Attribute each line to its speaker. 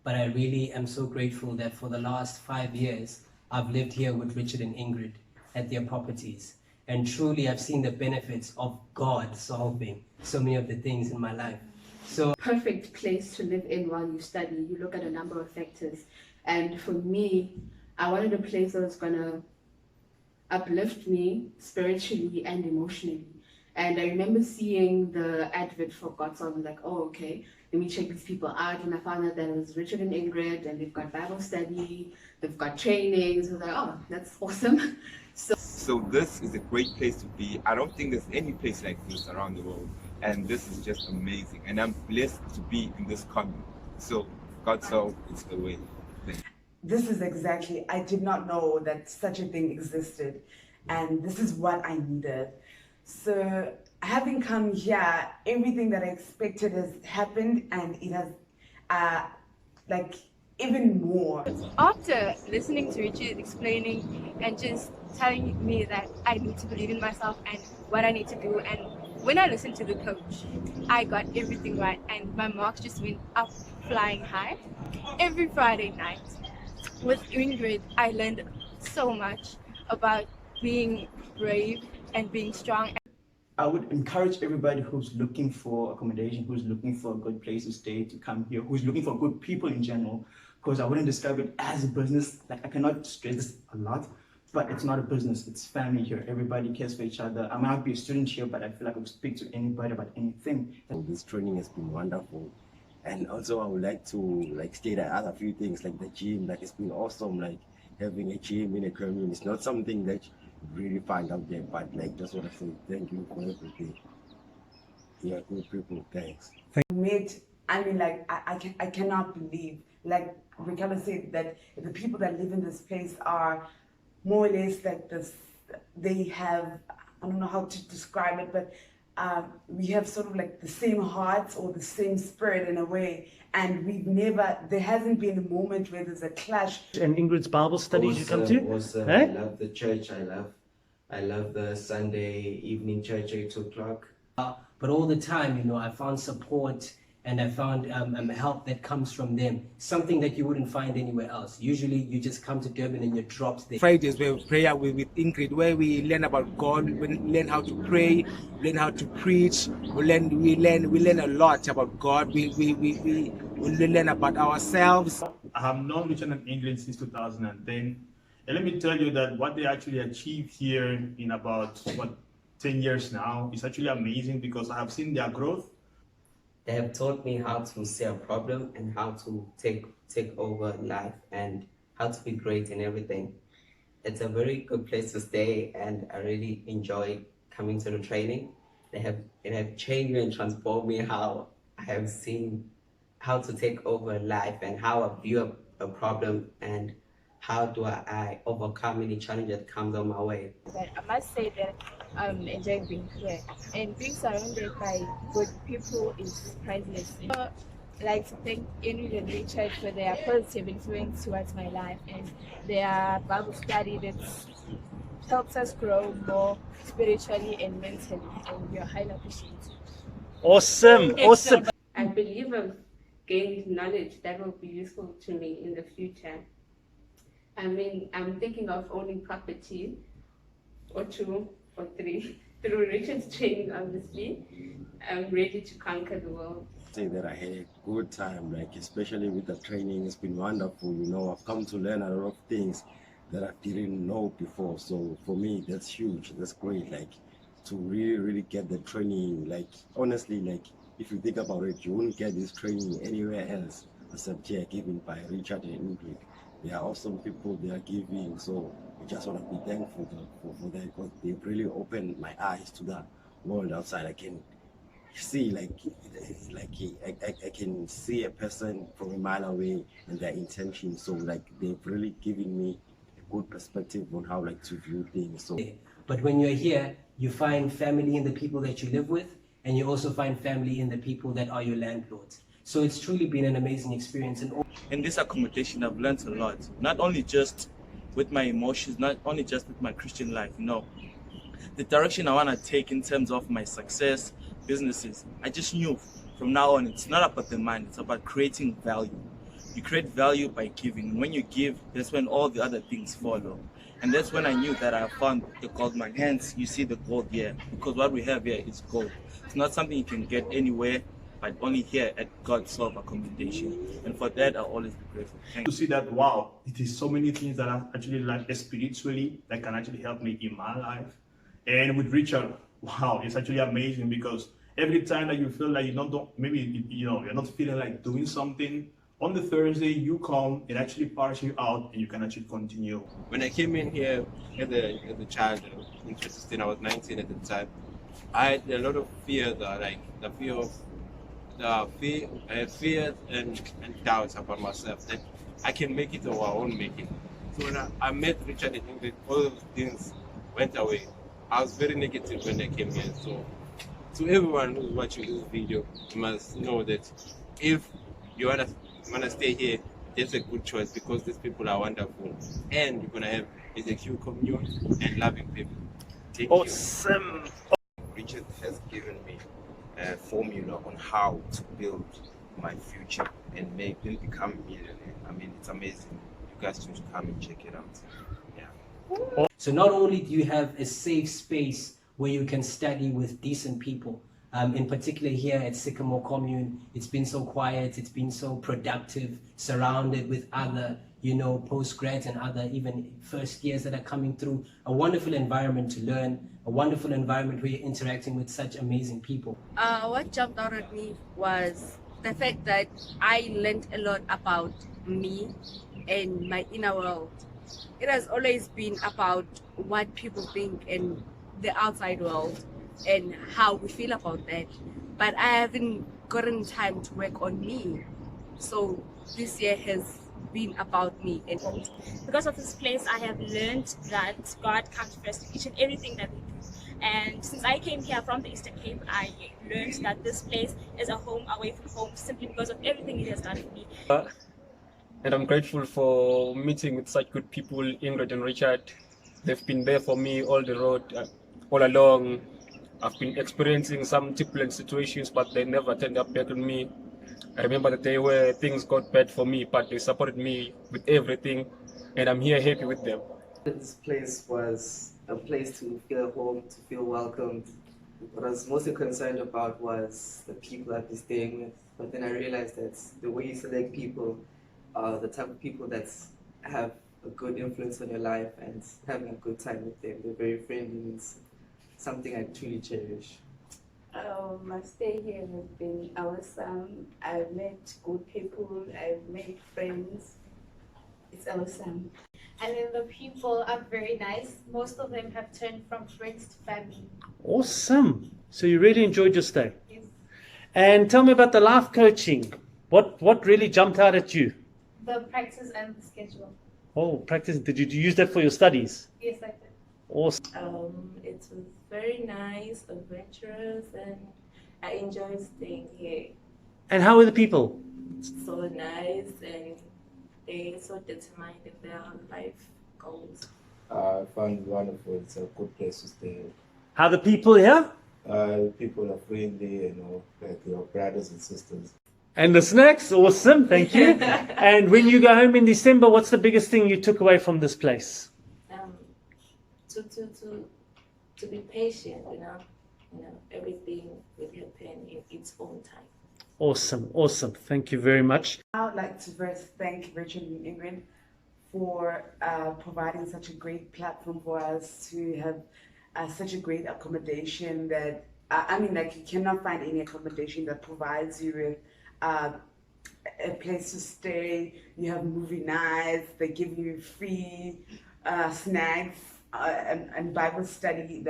Speaker 1: but I really am so grateful that for the last 5 years, I've lived here with Richard and Ingrid at their properties. And truly, I've seen the benefits of God solving so many of the things in my life. So,
Speaker 2: perfect place to live in while you study. You look at a number of factors. And for me, I wanted a place that was going to uplift me spiritually and emotionally. And I remember seeing the advert for Godsolve. I was like, oh, okay, let me check these people out. And I found out that it was Richard and Ingrid, and they've got Bible study, they've got trainings. I was like, oh, that's awesome.
Speaker 3: So this is a great place to be. I don't think there's any place like this around the world. And this is just amazing. And I'm blessed to be in this commune. So Godsolve is the way.
Speaker 4: This is exactly, I did not know that such a thing existed. And this is what I needed. So having come here, everything that I expected has happened, and it has like even more.
Speaker 5: After listening to Richard explaining and just telling me that I need to believe in myself and what I need to do, and when I listened to the coach, I got everything right and my marks just went up flying high. Every Friday night with Ingrid, I learned so much about being brave and being strong.
Speaker 6: I would encourage everybody who's looking for accommodation, who's looking for a good place to stay, to come here, who's looking for good people in general, because I wouldn't describe it as a business. Like, I cannot stress this a lot, but it's not a business, it's family here. Everybody cares for each other. I might not be a student here, but I feel like I would speak to anybody about anything.
Speaker 7: This training has been wonderful. And also I would like to state other few things like the gym. Like, it's been awesome, like having a gym in a commune. It's not something that really find out there, but like, just want to say thank you for everything. You are good people. Thanks.
Speaker 4: I mean, like, I cannot believe, like Ricardo said, that the people that live in this place are more or less like this. They have, I don't know how to describe it, but we have sort of like the same hearts or the same spirit in a way. And there hasn't been a moment where there's a clash.
Speaker 8: And Ingrid's Bible studies you come to?
Speaker 9: Awesome. I love the church. I love the Sunday evening church, 8 o'clock.
Speaker 1: but all the time, you know, I found support and I found help that comes from them, something that you wouldn't find anywhere else. Usually you just come to Durban and you're dropped there.
Speaker 10: Fridays where prayer with Ingrid, where we learn about God, we learn how to pray, learn how to preach, we learn a lot about God, we learn about ourselves.
Speaker 11: I have known Richard and Ingrid since 2010, and let me tell you that what they actually achieved here in about 10 years now is actually amazing, because I have seen their growth.
Speaker 9: They have taught me how to see a problem and how to take over life and how to be great in everything. It's a very good place to stay, and I really enjoy coming to the training. It have changed me and transformed me how I have seen how to take over life and how I view a problem and how do I overcome any challenge that comes on my way.
Speaker 5: But I must say that I'm enjoying being here, and being surrounded by good people is priceless. I like to thank Ingrid and Richard for their positive influence towards my life and their Bible study that helps us grow more spiritually and mentally, and we are highly appreciated.
Speaker 8: Awesome, awesome.
Speaker 2: I believe I've gained knowledge that will be useful to me in the future. I mean, I'm thinking of owning property, or 2 or 3, through Richard's training, obviously. I'm ready to conquer the world.
Speaker 7: Say that I had a good time, like especially with the training. It's been wonderful. You know, I've come to learn a lot of things that I didn't know before. So for me, that's huge. That's great. Like, to really get the training. Like, honestly, like, if you think about it, you wouldn't get this training anywhere else except here, given by Richard and Ingrid. They are awesome people, they are giving, so I just want to be thankful for them, because they've really opened my eyes to the world outside. I can see I can see a person from a mile away and their intentions, so like they've really given me a good perspective on how to view things. So,
Speaker 1: but when you're here, you find family in the people that you live with, and you also find family in the people that are your landlords. So it's truly been an amazing experience. And
Speaker 12: in this accommodation, I've learned a lot, not only just with my emotions, not only just with my Christian life, no. The direction I want to take in terms of my success, businesses, I just knew from now on, it's not about the mind, it's about creating value. You create value by giving. And when you give, that's when all the other things follow. And that's when I knew that I found the gold mine. Hence, you see the gold here, because what we have here is gold. It's not something you can get anywhere, but only here at Godsolve Accommodation. And for that, I'll always be grateful. Thank
Speaker 11: To
Speaker 12: you.
Speaker 11: see that, wow, it is so many things that are actually like spiritually that can actually help me in my life. And with Richard, wow, it's actually amazing because every time that you feel like you don't maybe you're not feeling like doing something, on the Thursday you come, it actually powers you out and you can actually continue.
Speaker 13: When I came in here as a child, in 2016, I was 19 at the time. I had a lot of fears, like the fear of I had fears and doubts about myself that I can make it or I won't make it. So when I met Richard and Ingrid, all those things went away. I was very negative when I came here. So to everyone who's watching this video, you must know that if you wanna stay here, it's a good choice because these people are wonderful and you're gonna have a secure community and loving people. Thank
Speaker 8: Awesome.
Speaker 13: you. Richard has given me a formula on how to build my future and become a millionaire. I mean, it's amazing. You guys should come and check it out. Yeah.
Speaker 1: So not only do you have a safe space where you can study with decent people, in particular here at Sycamore Commune, it's been so quiet, it's been so productive, surrounded with other, postgrads and other even first years that are coming through. A wonderful environment to learn, a wonderful environment where you're interacting with such amazing people.
Speaker 5: What jumped out at me was the fact that I learned a lot about me and my inner world. It has always been about what people think in the outside world and how we feel about that. But I haven't gotten time to work on me. So this year has been about me. And
Speaker 14: because of this place, I have learned that God comes first in each and everything that we do. And since I came here from the Eastern Cape, I learned that this place is a home away from home simply because of everything it has done for me.
Speaker 15: And I'm grateful for meeting with such good people, Ingrid and Richard. They've been there for me all the road, all along. I've been experiencing some turbulent situations, but they never turned up back on me. I remember the day where things got bad for me, but they supported me with everything, and I'm here happy with them.
Speaker 9: This place was a place to feel home, to feel welcomed. What I was mostly concerned about was the people I'd be staying with. But then I realized that the way you select people are the type of people that have a good influence on your life and having a good time with them. They're very friendly and it's something I truly cherish.
Speaker 16: My stay here has been awesome. I've met good people, I've made friends. It's awesome.
Speaker 17: And then the people are very nice. Most of them have turned from friends to family.
Speaker 8: Awesome. So you really enjoyed your stay.
Speaker 17: Yes.
Speaker 8: And tell me about the life coaching. What really jumped out at you?
Speaker 17: The practice and the schedule.
Speaker 8: Oh, practice. Did you use that for your studies?
Speaker 17: Yes, I did.
Speaker 8: Awesome.
Speaker 18: It was very nice, adventurous, and I enjoyed staying here.
Speaker 8: And how were the people?
Speaker 18: So nice, and they're so determined in their life goals.
Speaker 19: I found it wonderful. It's a good place to stay.
Speaker 8: How are the people here?
Speaker 19: People are friendly, like your brothers and sisters.
Speaker 8: And the snacks? Awesome, thank you. And when you go home in December, what's the biggest thing you took away from this place?
Speaker 18: To be patient, everything will happen in its own time.
Speaker 8: Awesome, awesome. Thank you very much.
Speaker 4: I would like to first thank Richard and Ingrid for providing such a great platform for us to have such a great accommodation that, you cannot find any accommodation that provides you with a place to stay. You have movie nights, they give you free snacks and Bible study.